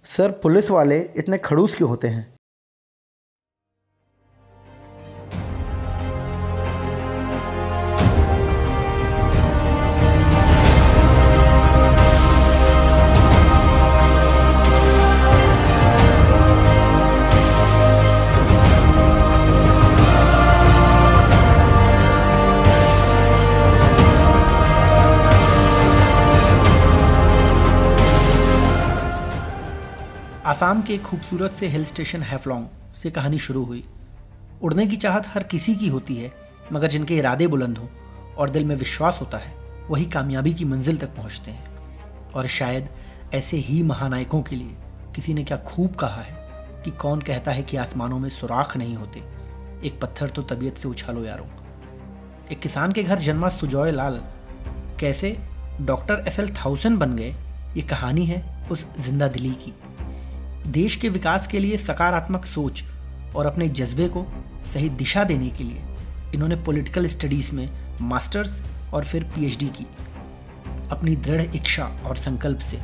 Sir, police वाले इतने खड़ूस क्यों होते हैं? आसाम के खूबसूरत से हिल स्टेशन हैफलॉन्ग से कहानी शुरू हुई। उड़ने की चाहत हर किसी की होती है, मगर जिनके इरादे बुलंद हों और दिल में विश्वास होता है वही कामयाबी की मंजिल तक पहुंचते हैं। और शायद ऐसे ही महानायकों के लिए किसी ने क्या खूब कहा है कि कौन कहता है कि आसमानों में सुराख नहीं होते, एक पत्थर तो तबीयत से उछालो यारों। एक किसान के घर जन्मा सुजॉय लाल कैसे डॉक्टर SL थाउसेन बन गए, ये कहानी है उस जिंदा दिली की। देश के विकास के लिए सकारात्मक सोच और अपने जज्बे को सही दिशा देने के लिए इन्होंने पॉलिटिकल स्टडीज़ में मास्टर्स और फिर PhD की। अपनी दृढ़ इच्छा और संकल्प से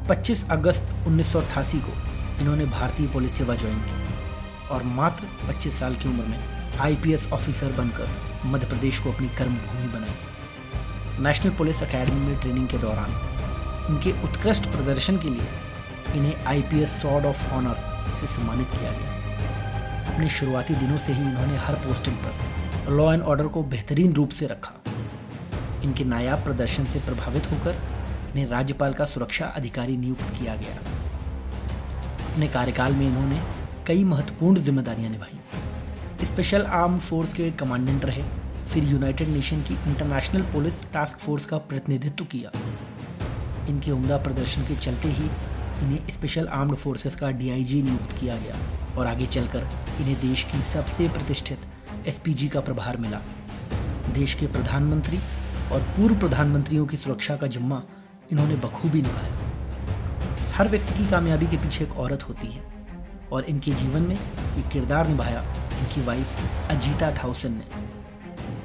25 अगस्त 1988 को इन्होंने भारतीय पुलिस सेवा ज्वाइन की और मात्र 25 साल की उम्र में IPS ऑफिसर बनकर मध्य प्रदेश को अपनी कर्मभूमि बनाई। नेशनल पुलिस अकेडमी में ट्रेनिंग के दौरान इनके उत्कृष्ट प्रदर्शन के लिए इन्हें IPS सॉर्ड ऑफ ऑनर से सम्मानित किया गया। अपने शुरुआती दिनों से ही इन्होंने हर पोस्टिंग पर लॉ एंड ऑर्डर को बेहतरीन रूप से रखा। इनके नायाब प्रदर्शन से प्रभावित होकर इन्हें राज्यपाल का सुरक्षा अधिकारी नियुक्त किया गया। अपने कार्यकाल में इन्होंने कई महत्वपूर्ण जिम्मेदारियां निभाई। स्पेशल आर्म्ड फोर्स के कमांडेंट रहे, फिर यूनाइटेड नेशन की इंटरनेशनल पुलिस टास्क फोर्स का प्रतिनिधित्व किया। इनके उम्दा प्रदर्शन के चलते ही इन्हें स्पेशल आर्म्ड फोर्सेस का DIG नियुक्त किया गया और आगे चलकर इन्हें देश की सबसे प्रतिष्ठित SPG का प्रभार मिला। देश के प्रधानमंत्री और पूर्व प्रधानमंत्रियों की सुरक्षा का जिम्मा इन्होंने बखूबी निभाया। हर व्यक्ति की कामयाबी के पीछे एक औरत होती है और इनके जीवन में ये किरदार निभाया इनकी वाइफ अजीता थाउसेन ने।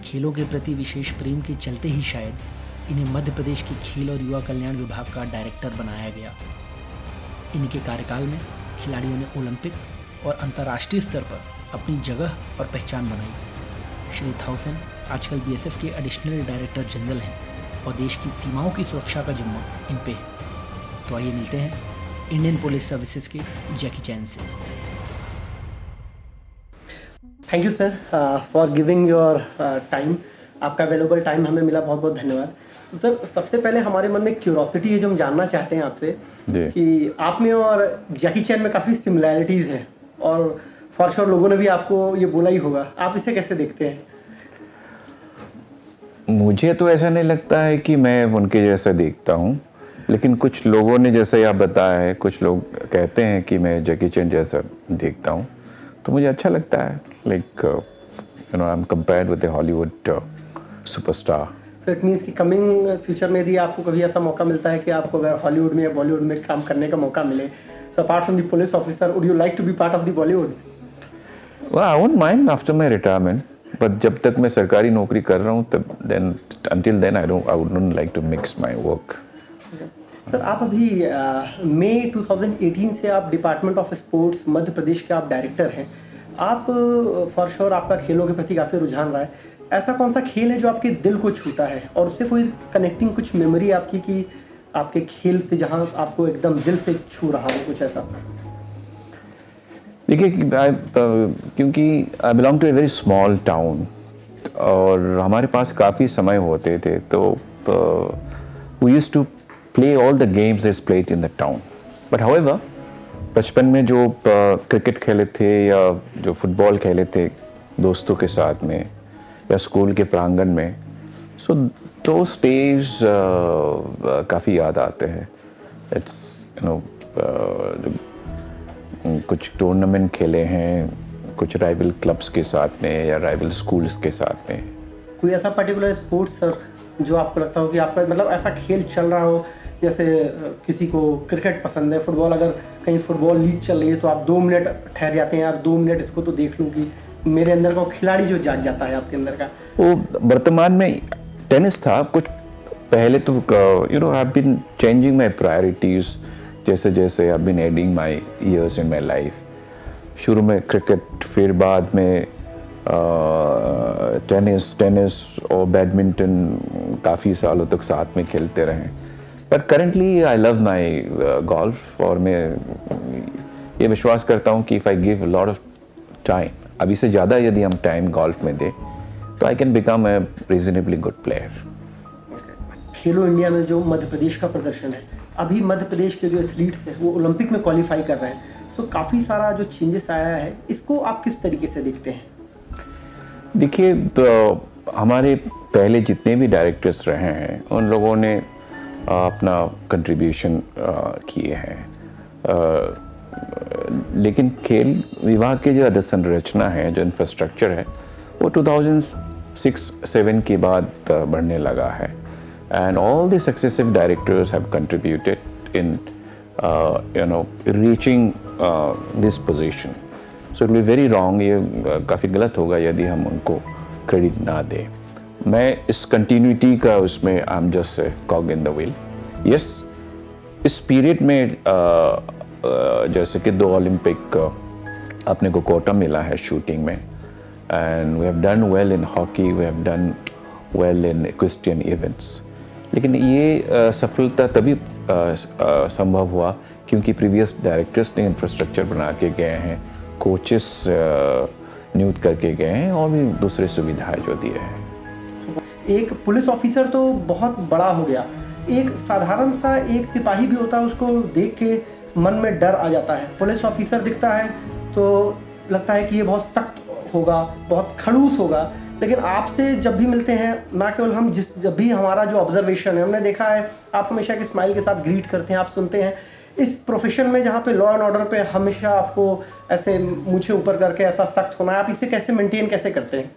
खेलों के प्रति विशेष प्रेम के चलते ही शायद इन्हें मध्य प्रदेश के खेल और युवा कल्याण विभाग का डायरेक्टर बनाया गया। इनके कार्यकाल में खिलाड़ियों ने ओलंपिक और अंतर्राष्ट्रीय स्तर पर अपनी जगह और पहचान बनाई। श्री थाउसेन आजकल BSF के एडिशनल डायरेक्टर जनरल हैं और देश की सीमाओं की सुरक्षा का जिम्मा इन पे है। तो आइए मिलते हैं इंडियन पुलिस सर्विसेज के जैकी चैन से। Thank you sir for giving your time. आपका वैल्यूएबल टाइम हमें मिला, बहुत बहुत धन्यवाद। तो सर, सबसे पहले हमारे मन में क्यूरोसिटी है जो हम जानना चाहते हैं आपसे कि आप में और जैकी चैन में काफ़ी सिमिलैरिटीज़ हैं और फॉर श्योर लोगों ने भी आपको ये बोला ही होगा। आप इसे कैसे देखते हैं? मुझे तो ऐसा नहीं लगता है कि मैं उनके जैसा देखता हूँ, लेकिन कुछ लोगों ने जैसे आप बताया है, कुछ लोग कहते हैं कि मैं जैकी चैन जैसा देखता हूँ, तो मुझे अच्छा लगता है। Like I M compared with the Hollywood superstar. तो इट मीन्स कि कमिंग फ्यूचर में यदि आपको कभी ऐसा मौका मिलता है कि आपको अगर हॉलीवुड में या बॉलीवुड में काम करने का मौका मिले, so apart from the police officer, would you like to be part of the Bollywood? Well, I won't mind after my retirement, but जब तक मैं सरकारी नौकरी कर रहा हूँ तब until then I wouldn't like to mix my work. Sir, आप अभी मई 2018 से आप department of sports Madhya Pradesh के आप डायरेक्टर हैं। आप फॉर श्योर आपका खेलों के प्रति काफ़ी रुझान रहा है। ऐसा कौन सा खेल है जो आपके दिल को छूता है और उससे कोई कनेक्टिंग कुछ मेमोरी आपकी कि आपके खेल से जहाँ आपको एकदम दिल से छू रहा हो, कुछ ऐसा? देखिए, क्योंकि I belong to a very small town और हमारे पास काफ़ी समय होते थे, तो we used to play all the games that's played in the town. But however, बचपन में जो क्रिकेट खेले थे या जो फुटबॉल खेले थे दोस्तों के साथ में या स्कूल के प्रांगण में, सो दोस डेज काफ़ी याद आते हैं। इट्स कुछ टूर्नामेंट खेले हैं, कुछ राइवल क्लब्स के साथ में या राइवल स्कूल्स के साथ में। कोई ऐसा पर्टिकुलर स्पोर्ट्स सर जो आपको लगता हो कि आपका मतलब ऐसा खेल चल रहा हो, जैसे किसी को क्रिकेट पसंद है, फुटबॉल, अगर कहीं फुटबॉल लीग चल रही है तो आप 2 मिनट ठहर जाते हैं, यार 2 मिनट इसको तो देख लूँ कि मेरे अंदर का खिलाड़ी जो जाग जाता है आपके अंदर का? वो वर्तमान में टेनिस था। कुछ पहले तो I have been changing my priorities. जैसे जैसे I been adding my years in my life, शुरू में क्रिकेट, फिर बाद में टेनिस और बैडमिंटन काफ़ी सालों तक साथ में खेलते रहे। पर currently I love my golf, और मैं ये विश्वास करता हूँ कि if I give lot of time, अभी से ज़्यादा यदि हम टाइम गोल्फ में दें तो I can become a reasonably good player. Khelo India में जो मध्य प्रदेश का प्रदर्शन है, अभी मध्य प्रदेश के जो एथलीट्स हैं वो ओलंपिक में क्वालिफाई कर रहे हैं, सो काफ़ी सारा जो चेंजेस आया है, इसको आप किस तरीके से देखते हैं? देखिए, हमारे पहले जितने भी डायरेक्टर्स रहे हैं उन लोगों ने अपना कंट्रीब्यूशन किए हैं, लेकिन खेल विभाग की जो अधोसंरचना है, जो इंफ्रास्ट्रक्चर है, वो 2006-07 के बाद बढ़ने लगा है। And all the successive directors have contributed in reaching this position. So it will be very wrong, ये काफ़ी गलत होगा यदि हम उनको क्रेडिट ना दें। मैं इस कंटिन्यूटी का उसमें I am just कॉग in the wheel. Yes, इस पीरियड में जैसे कि 2 ओलंपिक अपने को कोटा मिला है शूटिंग में, and we have done well in hockey, we have done well in equestrian events. लेकिन ये सफलता तभी संभव हुआ क्योंकि प्रीवियस डायरेक्टर्स ने इंफ्रास्ट्रक्चर बना के गए हैं, कोचेस नियुक्त करके गए हैं, और भी दूसरे सुविधाएं जो दिए हैं। एक पुलिस ऑफिसर तो बहुत बड़ा हो गया, एक साधारण सा एक सिपाही भी होता है, उसको देख के मन में डर आ जाता है। पुलिस ऑफिसर दिखता है तो लगता है कि ये बहुत सख्त होगा, बहुत खड़ूस होगा, लेकिन आपसे जब भी मिलते हैं, ना केवल हम जब भी हमारा जो ऑब्जर्वेशन है, हमने देखा है आप हमेशा एक स्माइल के साथ ग्रीट करते हैं, आप सुनते हैं। इस प्रोफेशन में जहाँ पे लॉ एंड ऑर्डर पे हमेशा आपको ऐसे मुँह ऊपर करके ऐसा सख्त होना है, आप इसे कैसे मेंटेन कैसे करते हैं?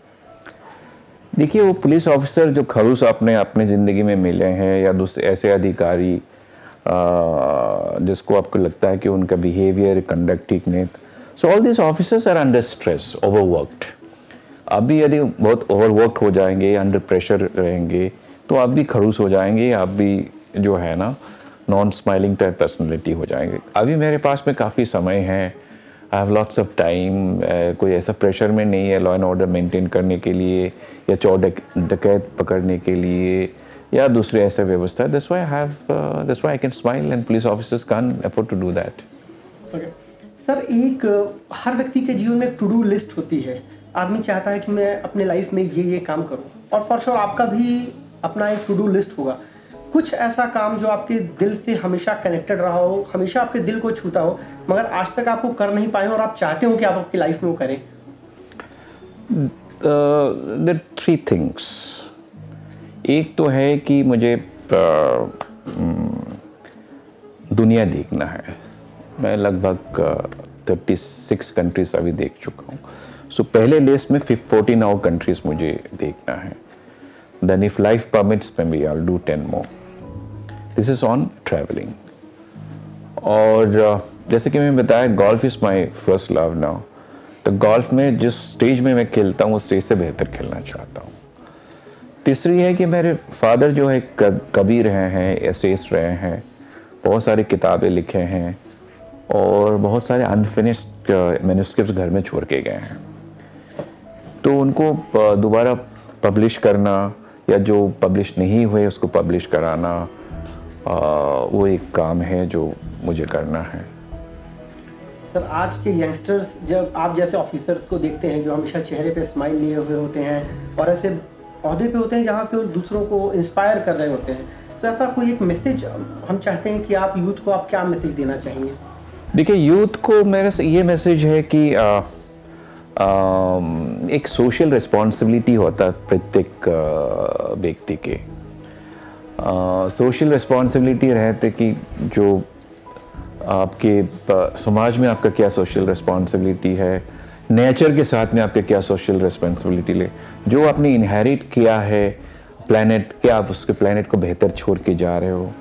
देखिए, वो पुलिस ऑफिसर जो खड़ूस अपने ज़िंदगी में मिले हैं, या दूसरे ऐसे अधिकारी जिसको आपको लगता है कि उनका बिहेवियर, कंडक्ट ठीक नहीं, so all this officers are under stress, overworked. आप भी यदि बहुत ओवरवर्क्ड हो जाएंगे, अंडर प्रेशर रहेंगे, तो आप भी खड़ूस हो जाएंगे, आप भी जो है ना नॉन स्माइलिंग टाइप पर्सनैलिटी हो जाएंगे। अभी मेरे पास में काफ़ी समय है, I have lots of time, कोई ऐसा प्रेशर में नहीं है लॉ एंड ऑर्डर मेंटेन करने के लिए, या चोर डकैत पकड़ने के लिए, या दूसरे ऐसे व्यवस्था। That's why I can smile, and police officers can afford to do that. Sir, एक हर व्यक्ति के जीवन में एक टू डू लिस्ट होती है। आदमी चाहता है कि मैं अपने लाइफ में ये काम करूं, और फॉर श्योर आपका भी अपना एक टू डू लिस्ट होगा। कुछ ऐसा काम जो आपके दिल से हमेशा कनेक्टेड रहा हो, हमेशा आपके दिल को छूता हो, मगर आज तक आपको कर नहीं पाए और आप चाहते हो कि आप आपकी लाइफ में वो करें? There are 3 things. एक तो है कि मुझे दुनिया देखना है। मैं लगभग 36 कंट्रीज अभी देख चुका हूँ। सो पहले लिस्ट में 14 और कंट्रीज मुझे देखना है। Then if life permits, maybe I'll do 10 more. This is on traveling. और जैसे कि मैं बताया, golf is my first love now. तो गोल्फ में जिस स्टेज में मैं खेलता हूँ, उस स्टेज से बेहतर खेलना चाहता हूँ। तीसरी है कि मेरे फादर जो है कवि रहे हैं, एसेस रहे हैं, बहुत सारी किताबें लिखे हैं, और बहुत सारे अनफिनिश्ड मैन्युस्क्रिप्ट्स घर में छोड़ के गए हैं। तो उनको दोबारा पब्लिश करना, या जो पब्लिश नहीं हुए उसको पब्लिश कराना, वो एक काम है जो मुझे करना है। सर, आज के यंगस्टर्स जब आप जैसे ऑफिसर्स को देखते हैं जो हमेशा चेहरे पे स्माइल लिए हुए होते हैं और ऐसे ओहदे पे होते हैं जहाँ से वो दूसरों को इंस्पायर कर रहे होते हैं, तो ऐसा कोई एक मैसेज हम चाहते हैं कि आप यूथ को आप क्या मैसेज देना चाहिए? देखिए, यूथ को मेरा ये मैसेज है कि एक सोशल रिस्पॉन्सिबिलिटी होता है प्रत्येक व्यक्ति के। सोशल रिस्पॉन्सिबिलिटी रहते कि जो आपके समाज में आपका क्या सोशल रिस्पॉन्सिबिलिटी है, नेचर के साथ में आपके क्या सोशल रिस्पॉन्सिबिलिटी ले, जो आपने इनहेरिट किया है प्लैनेट, क्या आप उसके प्लैनेट को बेहतर छोड़ के जा रहे हो।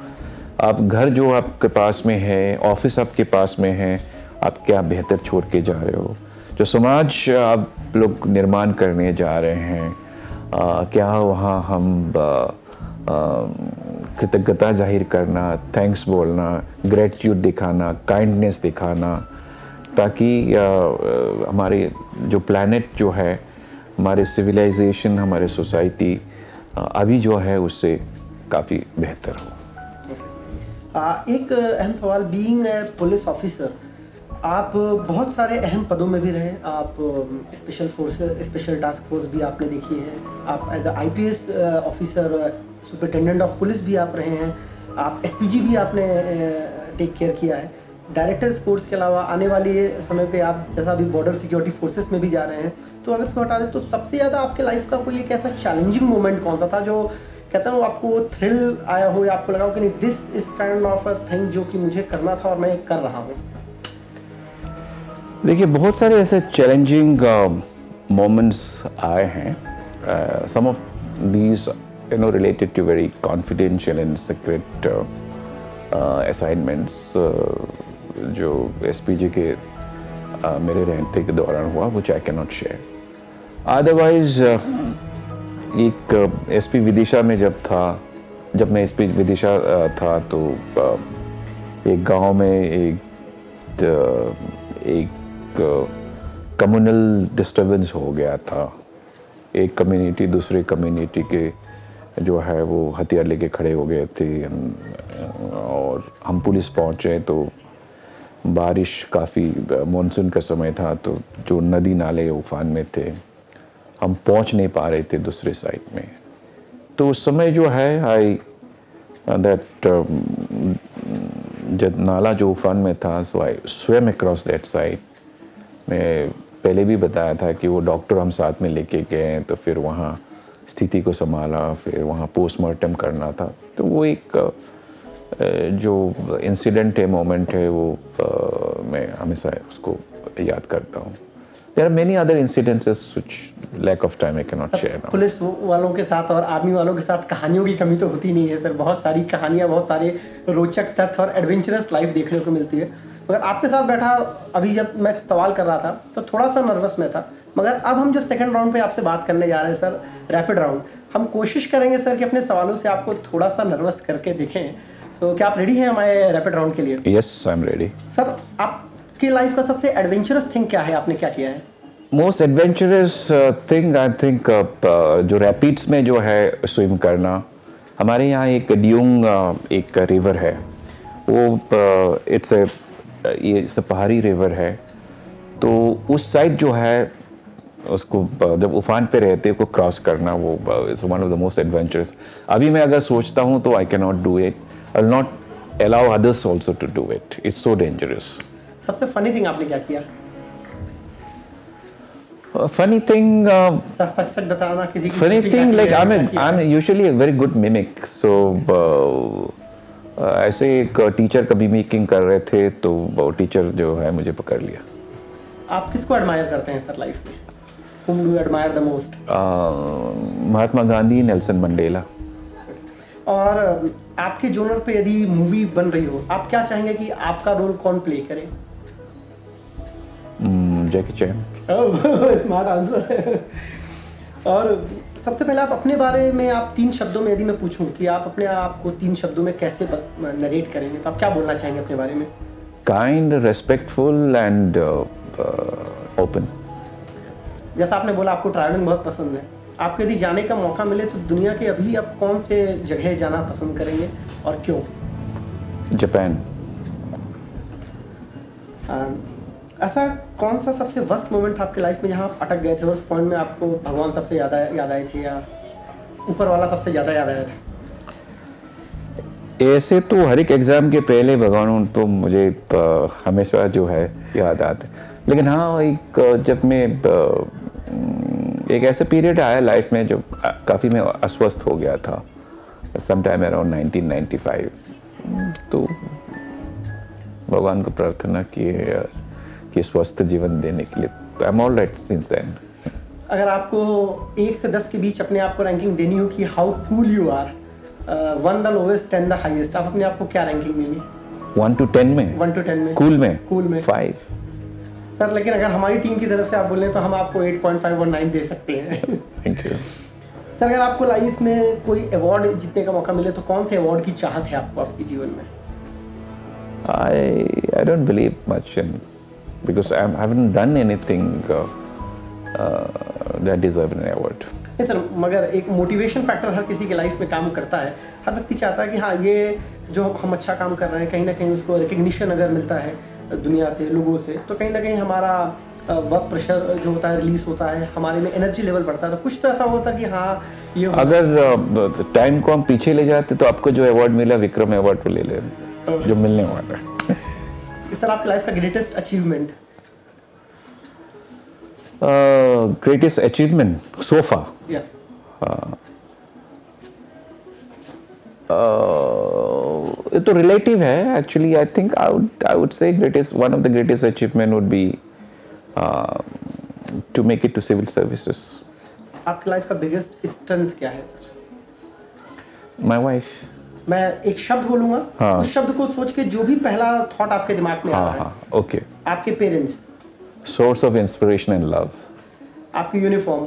आप घर जो आपके पास में है, ऑफिस आपके पास में है, आप क्या बेहतर छोड़ के जा रहे हो। जो समाज आप लोग निर्माण करने जा रहे हैं, क्या वहाँ हम कृतज्ञता जाहिर करना, थैंक्स बोलना, ग्रेटिट्यूड दिखाना, काइंडनेस दिखाना, ताकि हमारे जो प्लैनेट जो है, हमारे सिविलाइजेशन, हमारे सोसाइटी अभी जो है उससे काफ़ी बेहतर हो। एक अहम सवाल, बीइंग ए पुलिस ऑफिसर, आप बहुत सारे अहम पदों में भी रहे। आप स्पेशल टास्क फोर्स भी आपने देखी है, आप as IPS officer, superintendent of police भी आप रहे हैं, आप SPG भी आपने टेक केयर किया है, डायरेक्टर स्पोर्ट्स के अलावा आने वाले समय पे आप जैसा अभी बॉर्डर सिक्योरिटी फोर्सेस में भी जा रहे हैं। तो अगर इसको हटा दें तो सबसे ज़्यादा आपके लाइफ का कोई एक ऐसा चैलेंजिंग मोमेंट कौन सा था जो कहता हूँ आपको थ्रिल आया हो या आपको लगा हो कि नहीं, this is kind of a thing जो कि मुझे करना था और मैं कर रहा हूँ? देखिए, बहुत सारे ऐसे चैलेंजिंग मोमेंट्स आए हैं। Some of these related to very confidential and secret assignments जो SPG के मेरे रहते के दौरान हुआ, which I cannot share. Otherwise एक SP विदिशा में जब मैं SP विदिशा था तो एक गांव में एक कम्युनल डिस्टर्बेंस हो गया था। एक कम्युनिटी दूसरे कम्युनिटी के जो है वो हथियार लेके खड़े हो गए थे, और हम पुलिस पहुंचे तो बारिश काफ़ी, मानसून का समय था, तो जो नदी नाले उफान में थे, हम पहुंच नहीं पा रहे थे दूसरे साइड में। तो उस समय जो है जब नाला जो उफान में था, so I swim across that side. मैं पहले भी बताया था कि वो डॉक्टर हम साथ में लेके गए, तो फिर वहाँ स्थिति को संभाला, फिर वहाँ पोस्टमार्टम करना था। तो वो एक जो इंसिडेंट है, मोमेंट है, वो मैं हमेशा उसको याद करता हूँ। There are many other incidences which lack of time I can not share now. Police वालों के साथ और आर्मी वालों के साथ कहानियों की कमी तो होती नहीं है सर। बहुत सारी कहानियाँ, बहुत सारे रोचक तथ्य और एडवेंचरस लाइफ देखने को मिलती है। मगर आपके साथ बैठा अभी जब मैं सवाल कर रहा था तो थोड़ा सा नर्वस में था, मगर अब हम जो सेकंड राउंड पे आपसे बात करने जा रहे हैं सर, रैपिड राउंड, हम कोशिश करेंगे सर कि अपने सवालों से आपको थोड़ा सा नर्वस करके देखें। सो क्या आप रेडी हैं हमारे रैपिड राउंड के लिए? Yes, I am ready. Sir, आपकी लाइफ का सबसे एडवेंचरस थिंग क्या है, आपने क्या किया है? Most adventurous thing I think जो रैपिड्स में जो है स्विम करना। हमारे यहाँ एक ड्यूंग एक रिवर है, वो ये पहाड़ी रिवर है, तो उस साइड जो है उसको जब उफान पे रहते को क्रॉस करना, वो it's one of the most adventurous. अभी मैं अगर सोचता हूँ तो I can not do it, I will not allow others also to do it, it's so dangerous. सबसे फनी थिंग आपने क्या किया? फनी थिंग बताना किसी की। Funny thing like I am usually a very good mimic, so ऐसे एक teacher कभी मिमिकिंग कर रहे थे तो वो टीचर जो है मुझे पकड़ लिया। आप किसको एडमायर करते हैं सर लाइफ में? Whom do you admire the most? Mahatma Gandhi, Nelson Mandela. और आपके जोनर पे यदि मूवी बन रही हो, आप क्या चाहेंगे कि आपका रोल कौन प्ले करे? Jackie Chan. Smart answer. और सबसे पहले आप अपने बारे में, आप 3 शब्दों में यदि मैं पूछूं कि आप अपने आप को 3 शब्दों में कैसे नरेट करेंगे, तो आप क्या बोलना चाहेंगे अपने बारे में? Kind, respectful and open. जैसा आपने बोला आपको ट्रैवलिंग बहुत पसंद है, आपको यदि जाने का मौका मिले तो दुनिया के अभी आप कौन से जगह जाना पसंद करेंगे और क्यों? जापान। ऐसा कौन सा सबसे वर्स्ट मोमेंट था आपकी लाइफ में जहाँ आप अटक गए थे और उस पॉइंट में आपको भगवान सबसे ज़्यादा याद आए थे या ऊपर वाला सबसे ज़्यादा याद आया था? ऐसे तो हर एक एग्ज़ाम के पहले भगवान तो मुझे हमेशा जो है याद आते, लेकिन हाँ एक जब मैं एक ऐसा पीरियड आया लाइफ में जब काफ़ी मैं अस्वस्थ हो गया था, सम टाइम अराउंड 1995, तो भगवान को प्रार्थना की कि स्वस्थ जीवन देने के लिए। I am all right since then. अगर आपको 1 से 10 के बीच अपने आप को रैंकिंग देनी हो कि how cool you are, 1 the lowest 10 the highest, आप अपने आप को क्या रैंकिंग देंगे? 1 to 10 में? 1 to 10 में। कूल में? कूल में 5 सर, लेकिन अगर हमारी टीम की तरफ से आप बोलें तो हम आपको 8.5 और 9 दे सकते हैं। थैंक यू सर अगर आपको लाइफ में कोई अवार्ड जीतने का मौका मिले तो कौन से अवार्ड की चाहत है आपको आपके जीवन में? I don't believe much in, because I haven't done anything that deserve an award. नहीं सर, मगर एक मोटिवेशन फैक्टर हर किसी के लाइफ में काम करता है। हर व्यक्ति चाहता है कि हाँ, ये जो हम अच्छा काम कर रहे हैं कहीं ना कहीं उसको रिकग्निशन अगर मिलता है दुनिया से, लोगों से, तो कहीं ना कहीं हमारा वर्क प्रेशर जो होता है रिलीज होता है, हमारे में एनर्जी लेवल बढ़ता है। तो कुछ तो ऐसा होता है कि हाँ ये अगर टाइम को हम पीछे ले जाते तो आपको जो अवार्ड मिला विक्रम अवार्ड पे ले ले जो मिलने वाला है। सर आपकी लाइफ का greatest achievement? Greatest achievement so far, ये तो रिलेटिव है actually. I think I would say greatest, one of the greatest achievement would be to make it to civil services. आपकी लाइफ का बिगेस्ट स्ट्रेंथ क्या है sir? My wife. मैं एक शब्द बोलूंगा, हाँ। उस शब्द को सोच के जो भी पहला थॉट आपके दिमाग में आ रहा है। ओके। आपके parents? Source of inspiration and love. आपकी यूनिफॉर्म?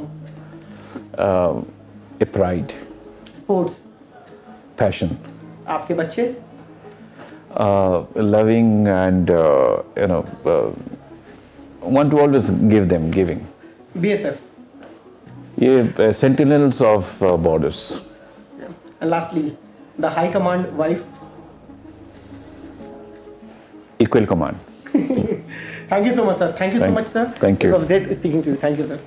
ए प्राइड। स्पोर्ट्स? पैशन। आपके बच्चे? Loving and want to always give them, giving. BSF? ये sentinels of borders. And lastly, the high command wife? Equal command. Thank you so much, sir. Thank you so much, sir. Thank you. It was great speaking to you. Thank you, sir.